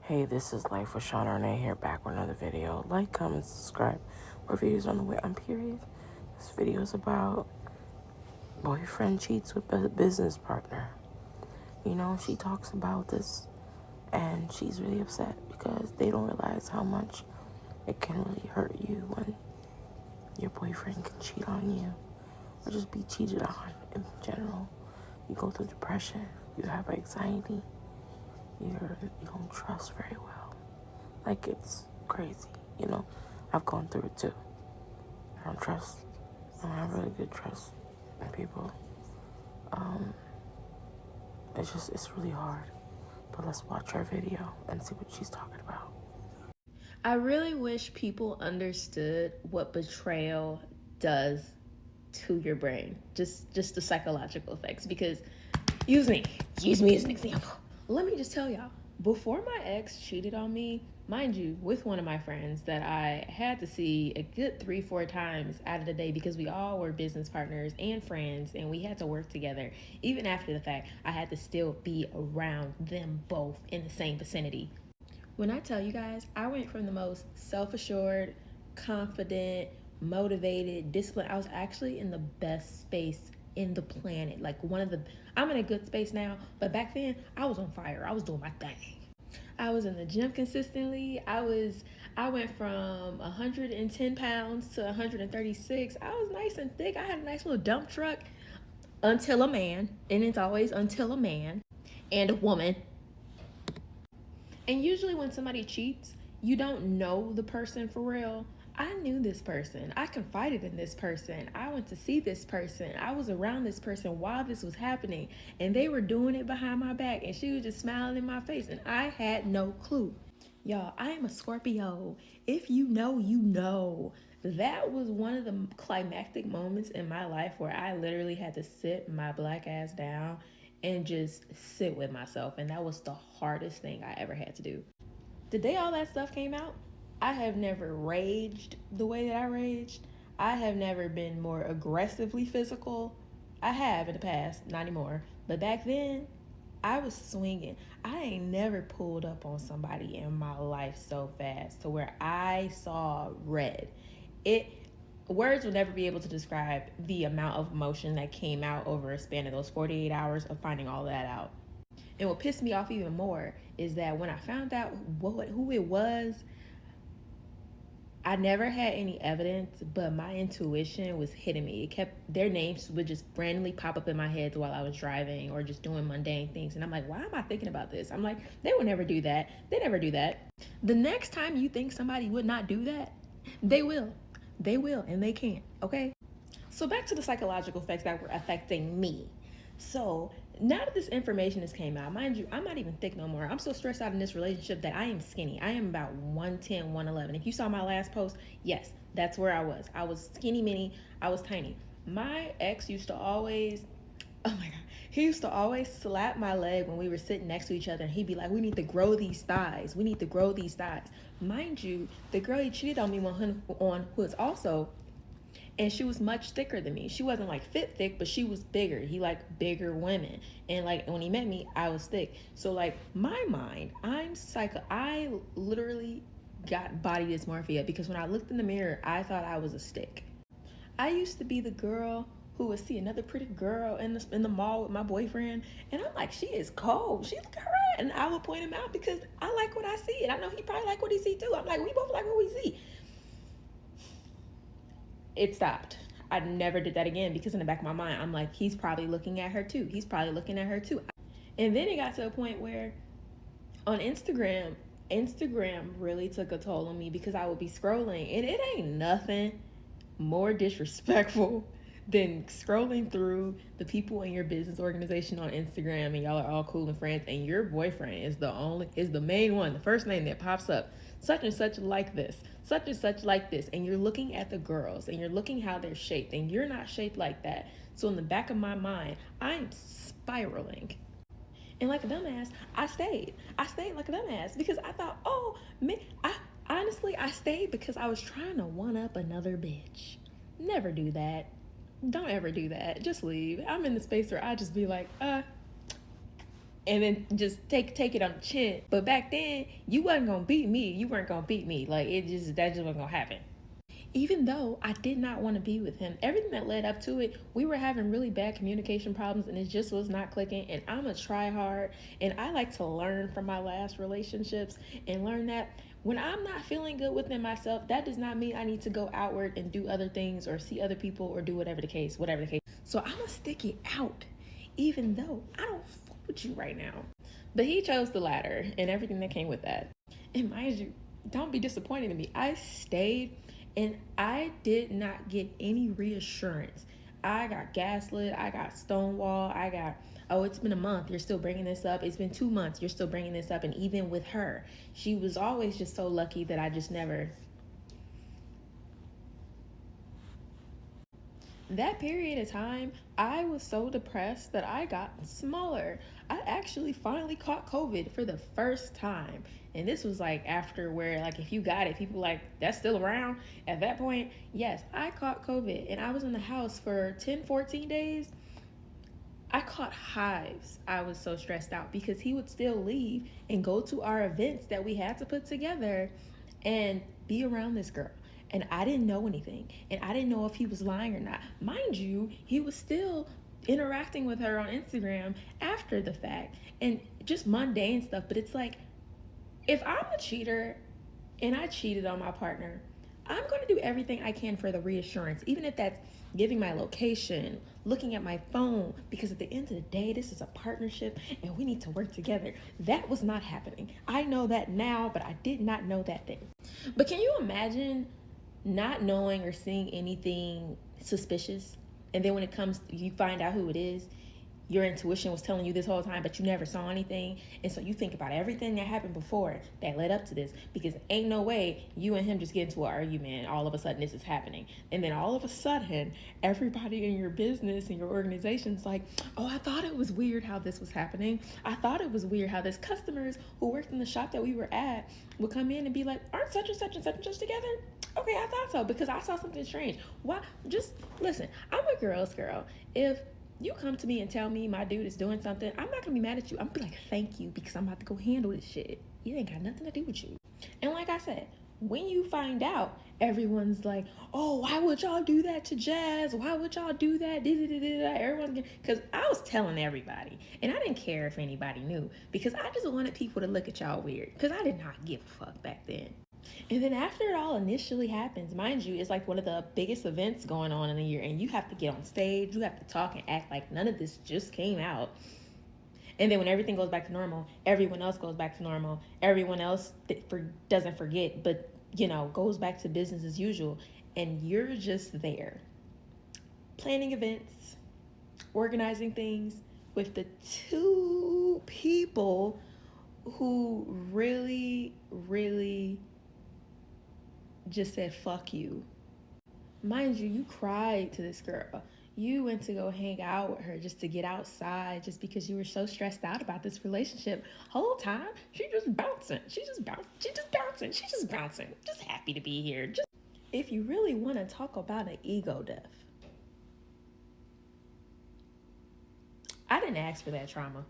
Hey, this is Life with Sean Arnett here, back with another video. Like, comment, subscribe. More videos on the way. I'm period. This video is about boyfriend cheats with a business partner. You know, she talks about this and she's really upset because they don't realize how much it can really hurt you when your boyfriend can cheat on you or just be cheated on in general. You go through depression, you have anxiety, you don't trust very well. Like, it's crazy, you know. I've gone through it too. I don't have really good trust in people. It's really hard. But let's watch our video and see what she's talking about. I really wish people understood what betrayal does to your brain, just the psychological effects. Because use me as an example. Let me just tell y'all, before my ex cheated on me, mind you, with one of my friends that I had to see a good 3-4 times out of the day because we all were business partners and friends and we had to work together. Even after the fact, I had to still be around them both in the same vicinity. When I tell you guys, I went from the most self-assured, confident, motivated, disciplined. I was actually in the best space in the planet. I'm in a good space now, but back then I was on fire. I was doing my thing. I was in the gym consistently. I went from 110 pounds to 136. I was nice and thick. I had a nice little dump truck until a man, and it's always until a man and a woman. And usually when somebody cheats, you don't know the person for real. I knew this person. I confided in this person. I went to see this person. I was around this person while this was happening. And they were doing it behind my back. And she was just smiling in my face. And I had no clue. Y'all, I am a Scorpio. If you know, you know. That was one of the climactic moments in my life where I literally had to sit my black ass down and just sit with myself. And that was the hardest thing I ever had to do. The day all that stuff came out, I have never raged the way that I raged. I have never been more aggressively physical. I have in the past, not anymore. But back then, I was swinging. I ain't never pulled up on somebody in my life so fast to where I saw red. Words will never be able to describe the amount of emotion that came out over a span of those 48 hours of finding all that out. And what pissed me off even more is that when I found out who it was, I never had any evidence, but my intuition was hitting me. Their names would just randomly pop up in my head while I was driving or just doing mundane things. And I'm like, why am I thinking about this? I'm like, they would never do that. They never do that. The next time you think somebody would not do that, they will. They will, and they can, okay? So back to the psychological effects that were affecting me. So now that this information has came out, mind you, I'm not even thick no more. I'm so stressed out in this relationship that I am skinny. I am about 110, 111. If you saw my last post, yes, that's where I was. I was skinny mini. I was tiny. My ex used to always, oh my God, he used to always slap my leg when we were sitting next to each other. And he'd be like, we need to grow these thighs. We need to grow these thighs. Mind you, the girl he cheated on me on was also, and she was much thicker than me. She wasn't like fit thick, but she was bigger. He liked bigger women. And like when he met me, I was thick. So like my mind, I literally got body dysmorphia because when I looked in the mirror, I thought I was a stick. I used to be the girl who would see another pretty girl in the mall with my boyfriend, and I'm like, she is cold. She look at her, and I would point him out because I like what I see, and I know he probably like what he see too. I'm like, we both like what we see. It stopped. I never did that again because in the back of my mind, I'm like, he's probably looking at her too. He's probably looking at her too. And then it got to a point where on Instagram really took a toll on me because I would be scrolling and it ain't nothing more disrespectful than scrolling through the people in your business organization on Instagram and y'all are all cool and friends and your boyfriend is the main one, the first name that pops up, such and such like this, such and such like this, and you're looking at the girls and you're looking how they're shaped and you're not shaped like that. So in the back of my mind, I'm spiraling. And like a dumbass, I stayed like a dumbass because I thought, oh man, I stayed because I was trying to one up another bitch. Never do that. Don't ever do that. Just leave. I'm in the space where I just be like, and then just take it on the chin. But back then, you wasn't gonna beat me. You weren't gonna beat me. Like that just wasn't gonna happen. Even though I did not want to be with him, everything that led up to it, we were having really bad communication problems and it just was not clicking. And I'm a try hard and I like to learn from my last relationships and learn that when I'm not feeling good within myself, that does not mean I need to go outward and do other things or see other people or do whatever the case. So I'm gonna stick it out, even though I don't fuck with you right now. But he chose the latter and everything that came with that. And mind you, don't be disappointed in me. I stayed and I did not get any reassurance. I got gaslit, I got stonewalled, I got, oh, it's been a month, you're still bringing this up. It's been 2 months, you're still bringing this up. And even with her, she was always just so lucky that I just never. That period of time, I was so depressed that I got smaller. I actually finally caught COVID for the first time. And this was like after where, like, if you got it, people like, that's still around. At that point, yes, I caught COVID and I was in the house for 10, 14 days. I caught hives. I was so stressed out because he would still leave and go to our events that we had to put together and be around this girl. And I didn't know anything. And I didn't know if he was lying or not. Mind you, he was still interacting with her on Instagram after the fact and just mundane stuff. But it's like, if I'm a cheater and I cheated on my partner, I'm going to do everything I can for the reassurance, even if that's giving my location, looking at my phone, because at the end of the day, this is a partnership and we need to work together. That was not happening. I know that now, but I did not know that then. But can you imagine not knowing or seeing anything suspicious? And then when it comes, you find out who it is. Your intuition was telling you this whole time, but you never saw anything. And so you think about everything that happened before that led up to this, because ain't no way you and him just get into an argument. All of a sudden this is happening. And then all of a sudden, everybody in your business and your organization's like, oh, I thought it was weird how this was happening. I thought it was weird how this customers who worked in the shop that we were at would come in and be like, aren't such and such and such and such together? Okay, I thought so because I saw something strange. Why? Just listen, I'm a girl's girl. If you come to me and tell me my dude is doing something, I'm not gonna be mad at you. I'm gonna be like, thank you, because I'm about to go handle this shit. It ain't got nothing to do with you. And like I said, when you find out, everyone's like, oh, why would y'all do that to Jazz? Why would y'all do that? Everyone's because I was telling everybody, and I didn't care if anybody knew, because I just wanted people to look at y'all weird, because I did not give a fuck back then. And then after it all initially happens, mind you, it's like one of the biggest events going on in a year, and you have to get on stage, you have to talk and act like none of this just came out. And then when everything goes back to normal, everyone else goes back to normal. Everyone else doesn't forget, but, goes back to business as usual. And you're just there, planning events, organizing things with the two people who really, really just said fuck you. Mind you, you cried to this girl. You went to go hang out with her just to get outside, just because you were so stressed out about this relationship. Whole time she just bouncing. She's just bouncing. Just happy to be here. Just if you really want to talk about an ego death. I didn't ask for that trauma.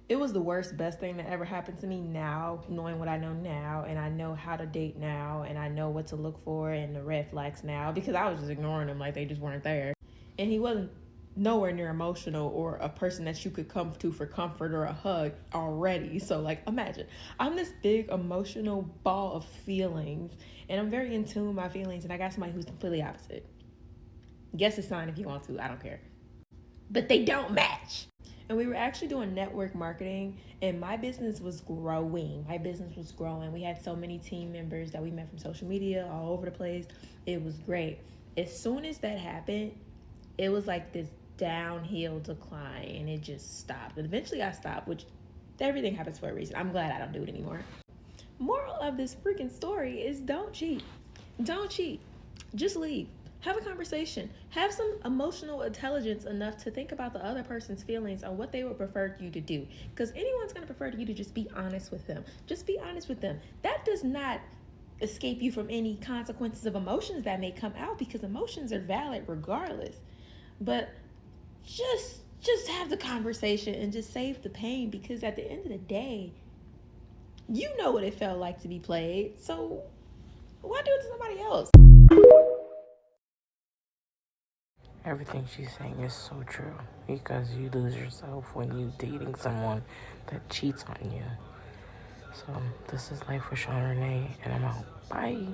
It was the worst, best thing that ever happened to me now, knowing what I know now, and I know how to date now, and I know what to look for and the red flags now, because I was just ignoring them like they just weren't there. And he wasn't nowhere near emotional or a person that you could come to for comfort or a hug already. So like, imagine, I'm this big emotional ball of feelings, and I'm very in tune with my feelings, and I got somebody who's completely opposite. Guess a sign if you want to, I don't care. But they don't match. And we were actually doing network marketing, and my business was growing. We had so many team members that we met from social media all over the place. It was great. As soon as that happened, it was like this downhill decline, and it just stopped. And eventually I stopped, which everything happens for a reason. I'm glad I don't do it anymore. Moral of this freaking story is don't cheat. Don't cheat. Just leave. Have a conversation. Have some emotional intelligence enough to think about the other person's feelings and what they would prefer you to do. Because anyone's going to prefer you to just be honest with them. Just be honest with them. That does not escape you from any consequences of emotions that may come out, because emotions are valid regardless. But just just have the conversation and just save the pain, because at the end of the day, you know what it felt like to be played. So why do it to somebody else? Everything she's saying is so true, because you lose yourself when you dating someone that cheats on you. So this is Life with Sean Renee, and I'm out. Bye.